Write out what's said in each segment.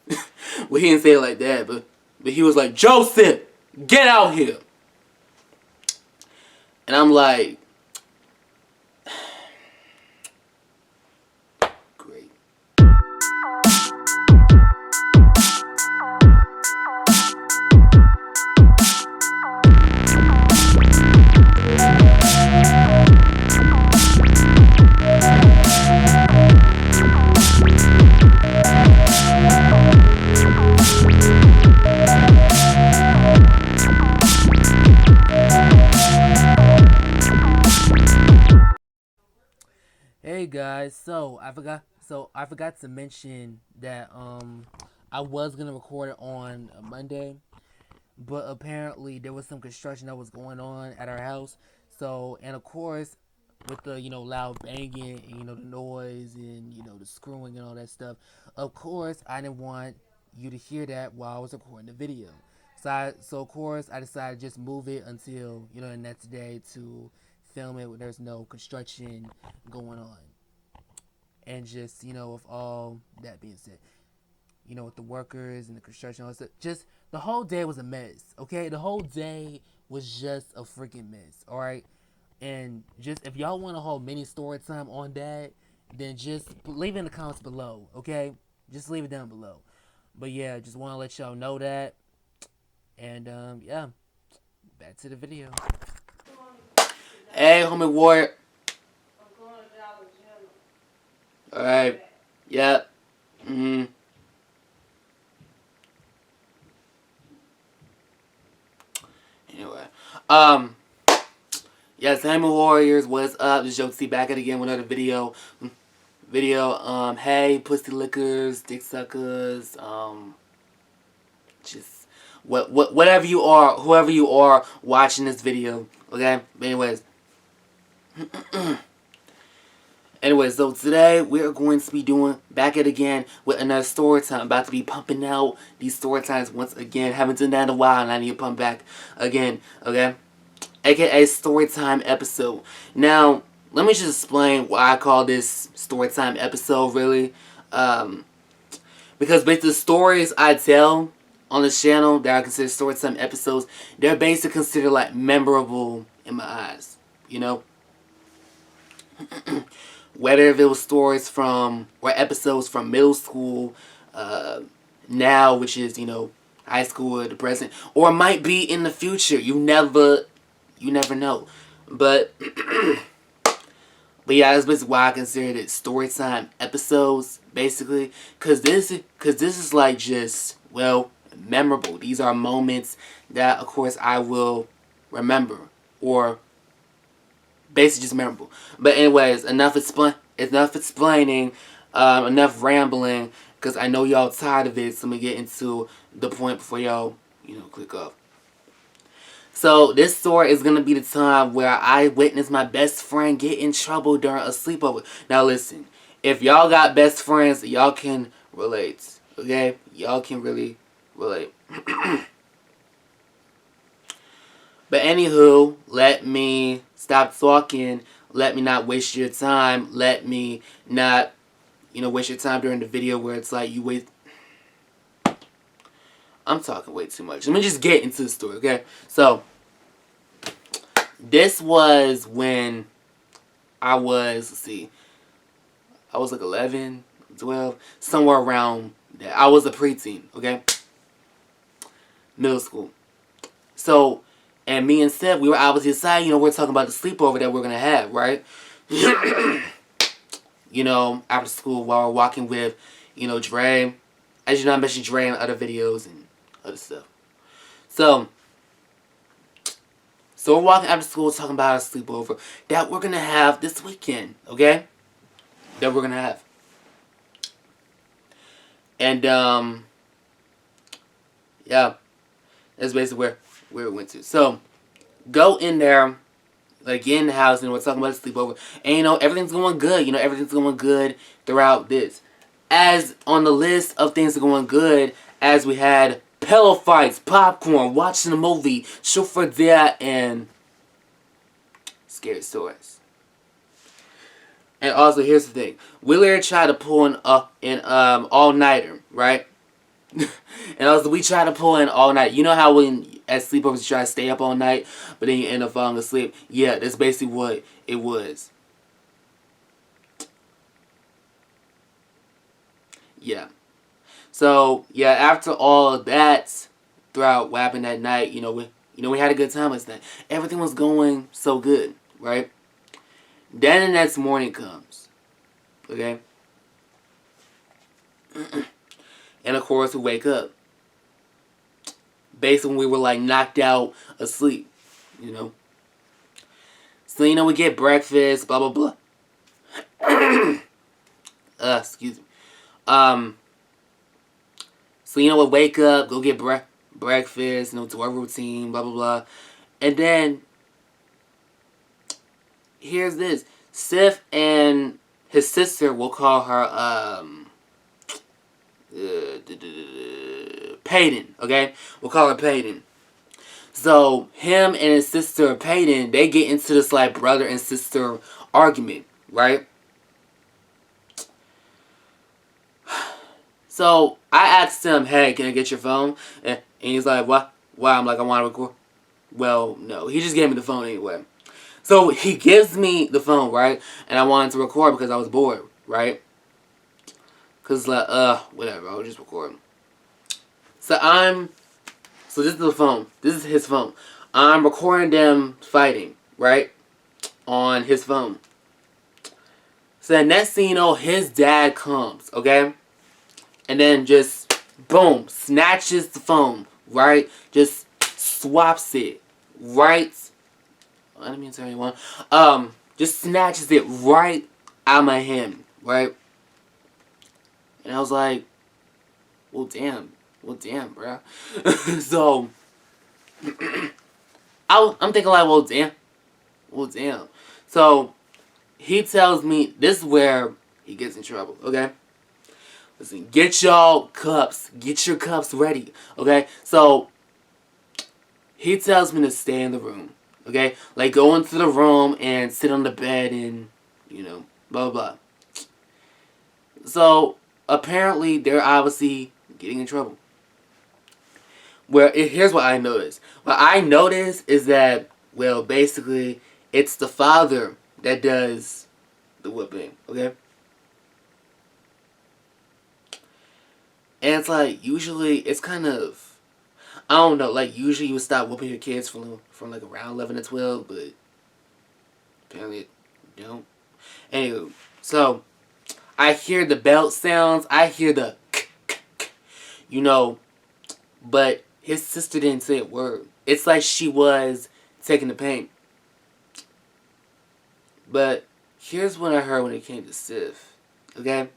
Well, he didn't say it like that, but he was like, Joseph, get out here. And I'm like, great. Hey guys, so I forgot to mention that I was gonna record it on a Monday, but apparently there was some construction that was going on at our house. So, and of course, with the loud banging and the noise and the screwing and all that stuff, of course I didn't want you to hear that while I was recording the video. So of course I decided to just move it until the next day to film it when there's no construction going on. And just with all that being said, with the workers and the construction, all that stuff, just the whole day was a mess. Okay, the whole day was just a freaking mess. All right, and just if y'all want a whole mini story time on that, then just leave it in the comments below. Okay, just leave it down below. But yeah, just want to let y'all know that. And yeah, back to the video. Hey, homie warrior. Alright. Yep. Anyway. Yes, homie warriors, what's up? This is Joe C back at it again with another video. Hey, pussy lickers, dick suckers, just whatever you are, whoever you are watching this video, okay? But anyways, so today we're going to be doing back at it again with another story time. About to be pumping out these story times once again. Haven't done that in a while, and I need to pump back again, okay? AKA Storytime episode. Now, let me just explain why I call this Storytime episode, really. Because basically the stories I tell on this channel that I consider Storytime episodes, they're basically considered like memorable in my eyes, you know? Whether if it was stories from, or episodes from middle school, now, which is, high school or the present, or it might be in the future. You never know. But yeah, that's basically why I consider it storytime episodes, basically, cause this is like just, well, memorable. These are moments that, of course, I will remember, or basically just memorable. But anyways, enough explaining, enough rambling, cause I know y'all tired of it. So let me get into the point before y'all, click off. So this story is gonna be the time where I witnessed my best friend get in trouble during a sleepover. Now listen, if y'all got best friends, y'all can relate. Okay? Y'all can really relate. But anywho, let me stop talking. Let me not waste your time. Let me not, waste your time during the video where it's like you wait. I'm talking way too much. Let me just get into the story, okay? So, this was when I was, I was like 11, 12, somewhere around that. I was a preteen, okay? Middle school. So, and me and Seth, we were obviously deciding, we're talking about the sleepover that we're going to have, right? After school while we're walking with, Dre. As you know, I mentioned Dre in other videos and other stuff. So we're walking after school talking about a sleepover that we're going to have this weekend, okay? That we're going to have. And, yeah, that's basically where we went to. So, go in there, like, get in the house, and we're talking about the sleepover. And, everything's going good. Everything's going good throughout this. As on the list of things going good, as we had pillow fights, popcorn, watching a movie, truth or dare, and scary stories. And also, here's the thing. We literally tried to pull an all-nighter, right? And we try to pull in all night. You know how when at sleepovers you try to stay up all night, but then you end up falling asleep? Yeah, that's basically what it was. Yeah. So yeah, after all of that, throughout what happened that night, we had a good time last night. Everything was going so good, right? Then the next morning comes, okay, and of course we wake up. Basically, when we were like knocked out asleep, you know. So we get breakfast, blah blah blah. Excuse me. Um. So we wake up, go get breakfast, do our routine, blah blah blah, and then here's this. Sif and his sister, we'll call her Peyton, okay? We'll call her Peyton. So him and his sister Peyton, they get into this like brother and sister argument, right? So I asked him, "Hey, can I get your phone?" And he's like, "What? Why?" I'm like, "I want to record." Well, no, he just gave me the phone anyway. So he gives me the phone, right? And I wanted to record because I was bored, right? Cause like, whatever, I'll just record. So this is the phone. This is his phone. I'm recording them fighting, right? On his phone. So the next thing you know, his dad comes, okay? And then just, boom, snatches the phone, right? Just swaps it, right? I didn't mean to tell anyone. Just snatches it right out of my hand, right? And I was like, well, damn, bro. So, I'm thinking like, well, damn. So, he tells me, this is where he gets in trouble, okay? Listen, get your cups ready, okay? So, he tells me to stay in the room, okay? Like, go into the room and sit on the bed and, blah, blah, blah. So, apparently, they're obviously getting in trouble. Here's what I noticed. What I noticed is that, well, basically, it's the father that does the whipping, okay? And it's like, usually, it's kind of, I don't know, like, usually you would stop whooping your kids from like around 11 to 12, but apparently you don't. Anyway, so, I hear the belt sounds, I hear the but his sister didn't say a word. It's like she was taking the pain. But here's what I heard when it came to Sif. Okay?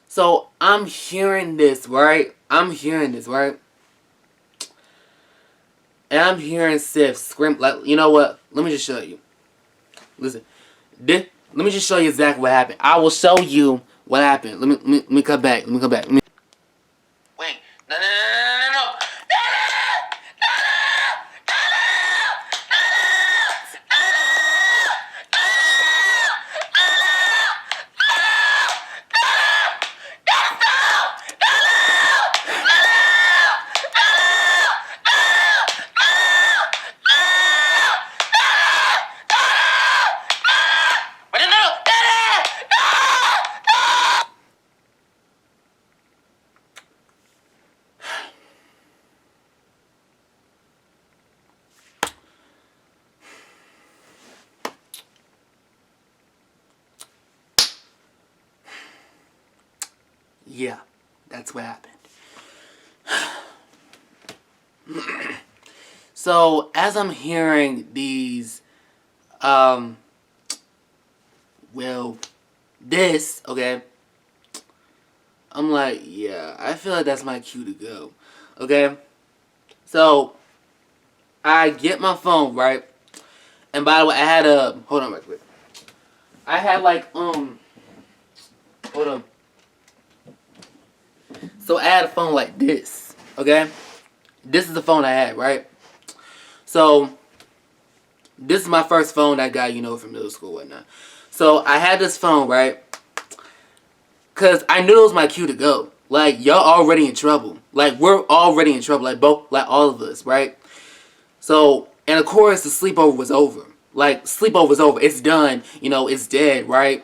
So I'm hearing this, right? And I'm hearing Sif scream like, you know what? Let me just show you. Listen. Let me just show you exactly what happened. I will show you what happened. Let me come back. Wait. No. Yeah, that's what happened. So, as I'm hearing these, okay, I'm like, yeah, I feel like that's my cue to go, okay? So, I get my phone, right? And by the way, hold on right quick. I had hold on. So I had a phone like this, okay? This is the phone I had, right? So, this is my first phone I got, from middle school and whatnot. So, I had this phone, right? Because I knew it was my cue to go. Like, y'all already in trouble. Like, we're already in trouble. Like, both, like, all of us, right? So, and of course, the sleepover was over. Like, sleepover's over. It's done. You know, it's dead, right?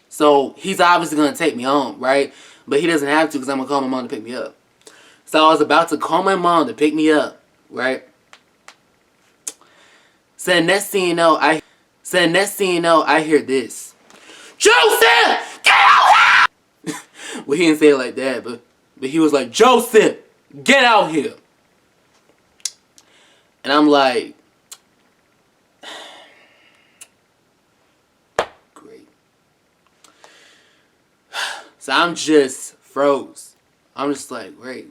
So, he's obviously going to take me home, right? But he doesn't have to because I'm going to call my mom to pick me up. So, I was about to call my mom to pick me up, right? So, the next thing you know, I hear this. Joseph! Get out here! Well, he didn't say it like that, but he was like, Joseph! Get out here! And I'm like, great. So I'm just froze. I'm just like, great.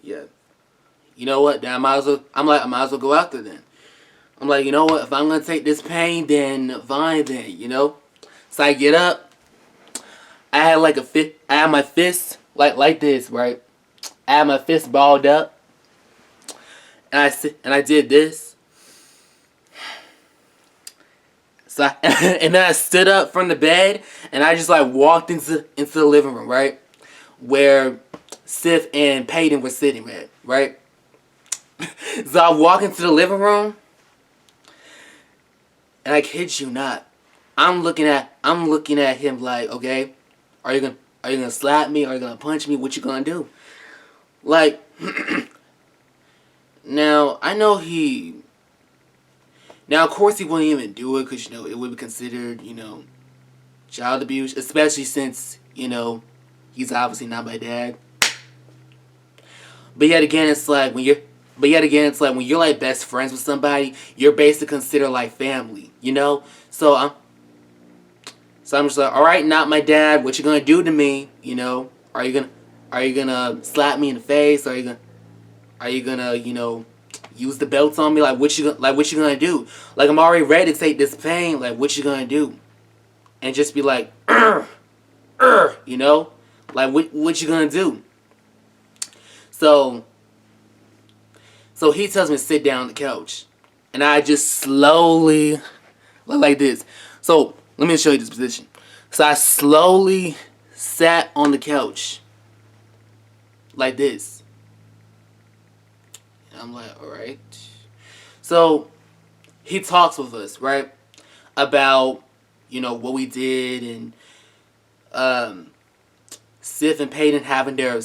Yeah. You know what? Then I might as well go out there then. I'm like, you know what? If I'm gonna take this pain, then fine then, you know? So I get up. I had like I had my fist like this, right? I had my fist balled up. And I did this. So and then I stood up from the bed and I just like walked into the living room, right? Where Sif and Peyton were sitting at, right? So I walk into the living room and I kid you not, I'm looking at him like, okay, are you gonna slap me? Are you gonna punch me? What you gonna do? Like, now I know now of course he wouldn't even do it because, you know, it would be considered, you know, child abuse, especially since, you know, he's obviously not my dad. But yet again, it's like when you're like best friends with somebody, you're basically considered like family, you know. So I'm just like, all right, not my dad. What you gonna do to me? You know, are you gonna slap me in the face? Are you gonna you know use the belts on me? Like what you gonna do? Like I'm already ready to take this pain. Like what you gonna do? And just be like, you know, like what you gonna do? So he tells me to sit down on the couch. And I just slowly, like this. So, let me show you this position. So, I slowly sat on the couch. Like this. And I'm like, alright. So, he talks with us, right? About, you know, what we did and, Sif and Peyton having their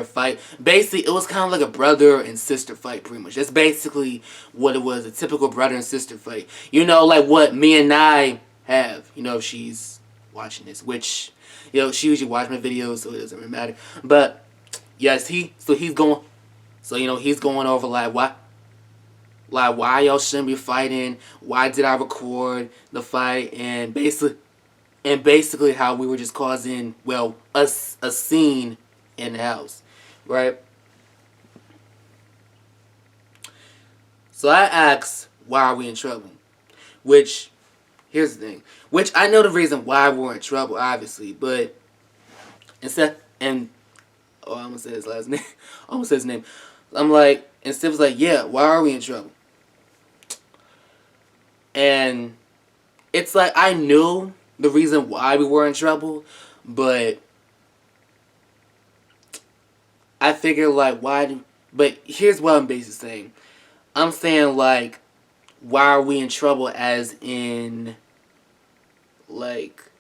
fight. Basically, it was kind of like a brother and sister fight, pretty much. That's basically what it was, a typical brother and sister fight. You know, like what me and I have. You know, if she's watching this, which, you know, she usually watches my videos, so it doesn't really matter. But, yes, he's going over, like, why y'all shouldn't be fighting, why did I record the fight, and basically how we were just causing, well, a scene in the house, right? So I asked, why are we in trouble? Which, here's the thing. Which I know the reason why we're in trouble, obviously, but I'm gonna say his last name. I almost said his name. I'm like, and Steve was like, yeah, why are we in trouble? And it's like I knew the reason why we were in trouble, but I figured like but here's what I'm basically saying. I'm saying like why are we in trouble as in like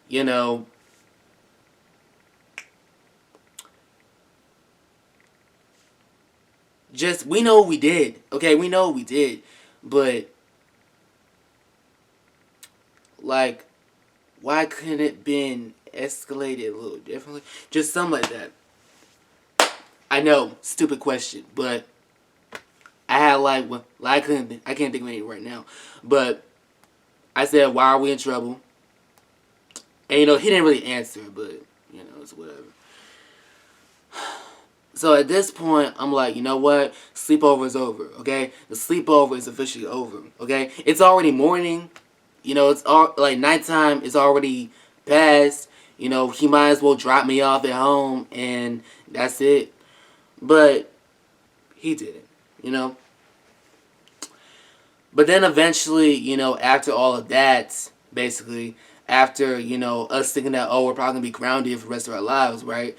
you know just we know what we did. Okay, we know what we did. But like why couldn't it been escalated a little differently? Just something like that. I know, stupid question, but I had I can't think of any right now. But I said, why are we in trouble? And you know, he didn't really answer, but you know, it's whatever. So at this point, I'm like, you know what? Sleepover is over, okay? The sleepover is officially over, okay? It's already morning. You know, it's all like nighttime is already past. You know, he might as well drop me off at home and that's it. But he didn't, you know. But then eventually, you know, after all of that, basically, after, you know, us thinking that, oh, we're probably going to be grounded for the rest of our lives, right?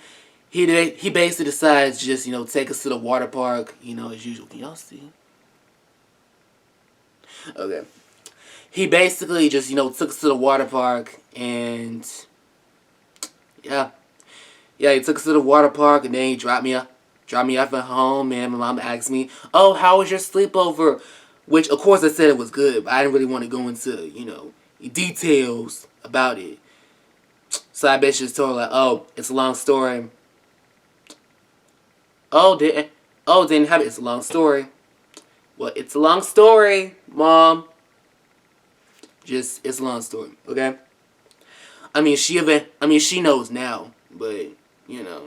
He basically decides to just, you know, take us to the water park, you know, as usual. Can y'all see? Okay. He basically just, you know, took us to the water park, and yeah. Yeah, he took us to the water park, and then he dropped me off at home, and my mom asked me, oh, how was your sleepover? Which, of course, I said it was good, but I didn't really want to go into, you know, details about it. So I basically just told her, like, oh, it's a long story. Oh, didn't have it. It's a long story. Well, it's a long story, Mom. Just, it's a long story, okay? She knows now, but, you know,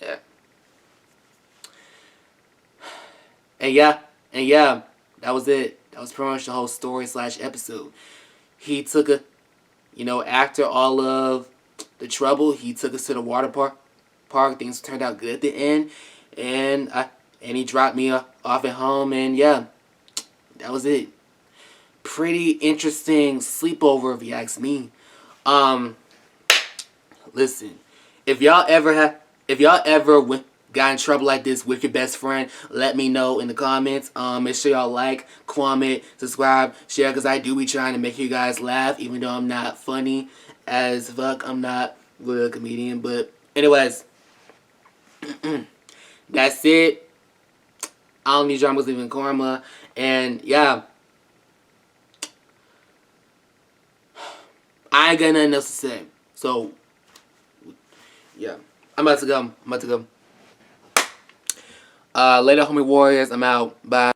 yeah. And yeah, and yeah, that was it. That was pretty much the whole story slash episode. He took a, you know, after all of the trouble, he took us to the water park. Things turned out good at the end, and he dropped me off at home, and yeah, that was it. Pretty interesting sleepover, if you ask me. Um, Listen, if y'all ever got in trouble like this with your best friend, let me know in the comments. Make sure y'all like, comment, subscribe, share, because I do be trying to make you guys laugh, even though I'm not funny as fuck. I'm not really a comedian, but anyways, that's it. I don't need dramas leaving karma, and yeah, I ain't got nothing else to say. So yeah, I'm about to go. Later, homie warriors. I'm out. Bye.